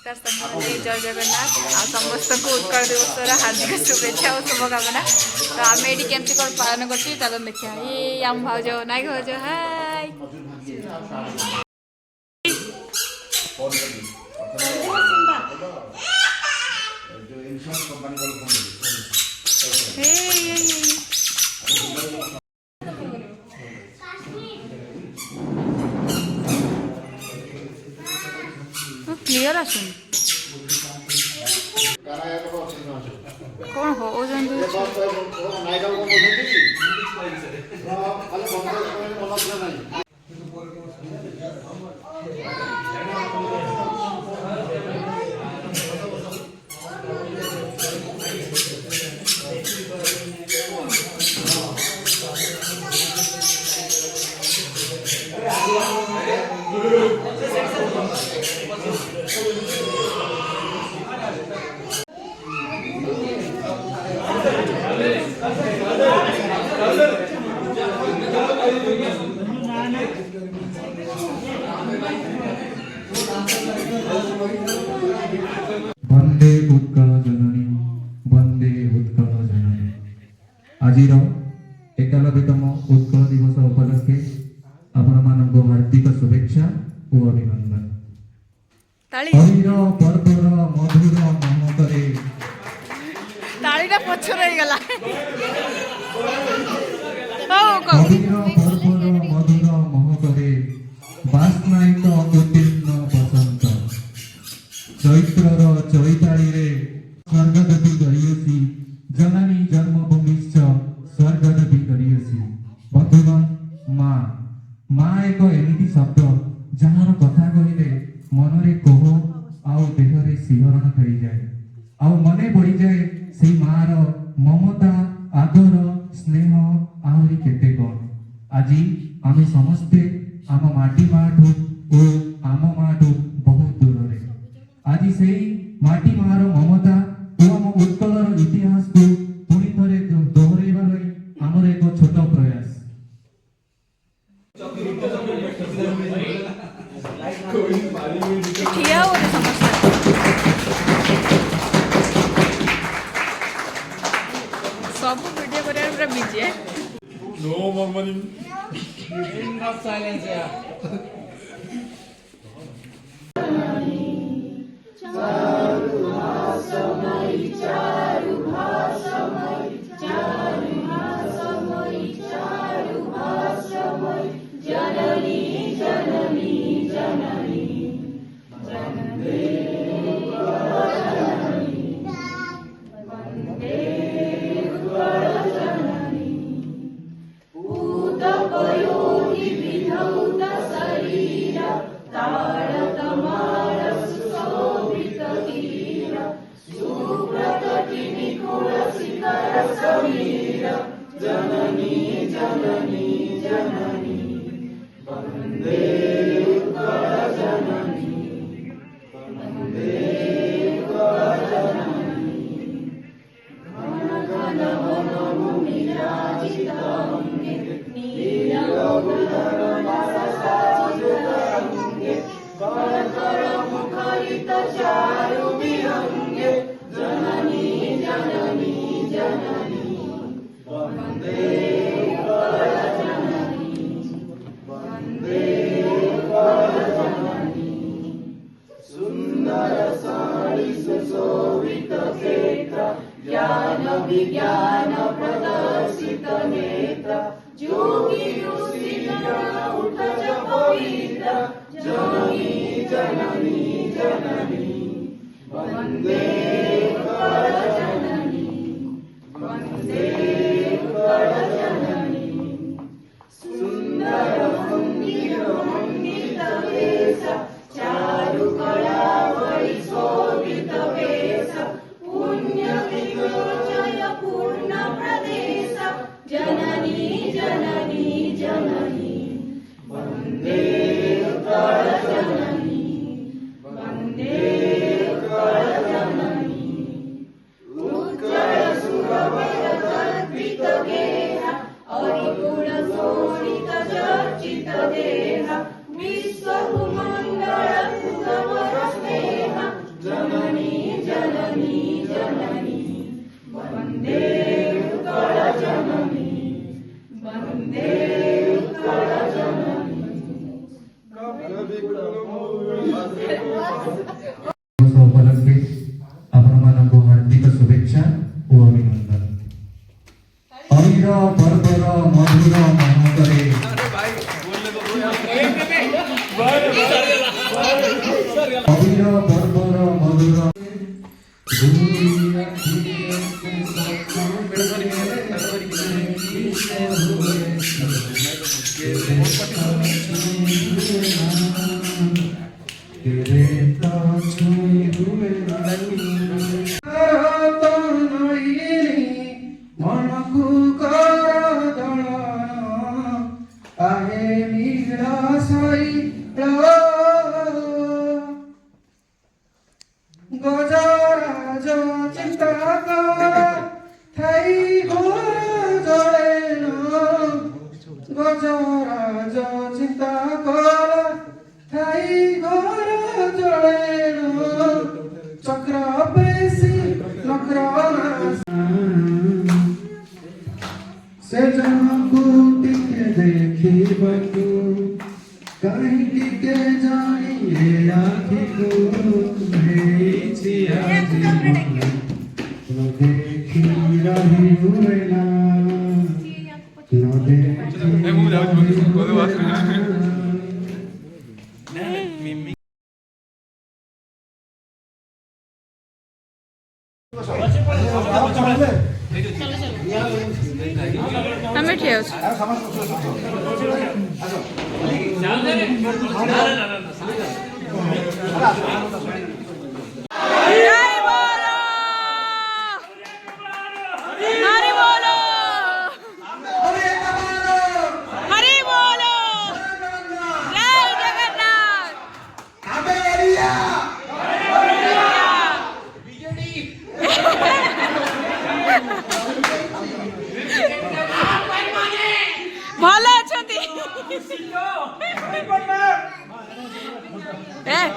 नमस्कार संगमले जय जगन्नाथ आ समस्त को उत्कल दिवस हार्दिक शुभेच्छा और शुभकामना। तो आम ये केमती कौन पालन कर चलो देखा ये आम भाज नाई भाज हाय क्लियर आसुन कौन हो वंदे उत्कल जननी वंदे उत्कल जननी आज एकानबेतम उत्कल दिवस उपलक्षे आपण मानक हार्दिक शुभेच्छा और अभिनंदन। हरिर पर्वर मधुर महकरे ताळीटा पछर हे गला हरिर पर्वर मधुर महकरे बास्नायित उत्तीर्ण बसंत चैत्रर चैताली रे स्वर्गदपी गरियसी जननी जन्मभूमिश्च स्वर्गदपी गरियसी। बंधुगण माँ माँ एक एमिति शब्द जार कथा कहिले मनरे कोह आउ देहरे शिहरण खेली जाए आउ मने पड़ी जाए से मार ममता आदर स्नेह आहरी केते कौन। आज आम समस्ते आम माटी माठू और आम माठू बहुत दूर रे आज से माटी मार ममता और आम उत्कलर इतिहास को पुणी थरे दोहराइबार आमर एक छोट प्रयास। ठिया हो समस्या सब वीडियो करे पूरा बिजी है no murmuring Not silence, yeah. विज्ञान प्रदर्शित नेत्र जोगी उठ पवित्र जननी जननी जननी वंदे जननी वंदे जननी सुंदर मंदिर मंडित वेश चारु कला शोभित वेश पुण्य विमोचय पूर्ण वन्दे उत्कलजननी वन्दे उत्कलजननी उपलब्धि आपको हार्दिक शुभेच्छा और अभिनंदन अहिर पर्वर मधुर महकरे अहिर पर्वर मधुर गजराज चिंता थाई घोर जलेन गजराज चिंता थाई घोर जलेन चक्र पेशी नक्र से जनकु टिके देखिबकु कहीं के जानिए आँखिको देखी रही हुएला हमें ठेव ଭଲ ଅଛନ୍ତି 네.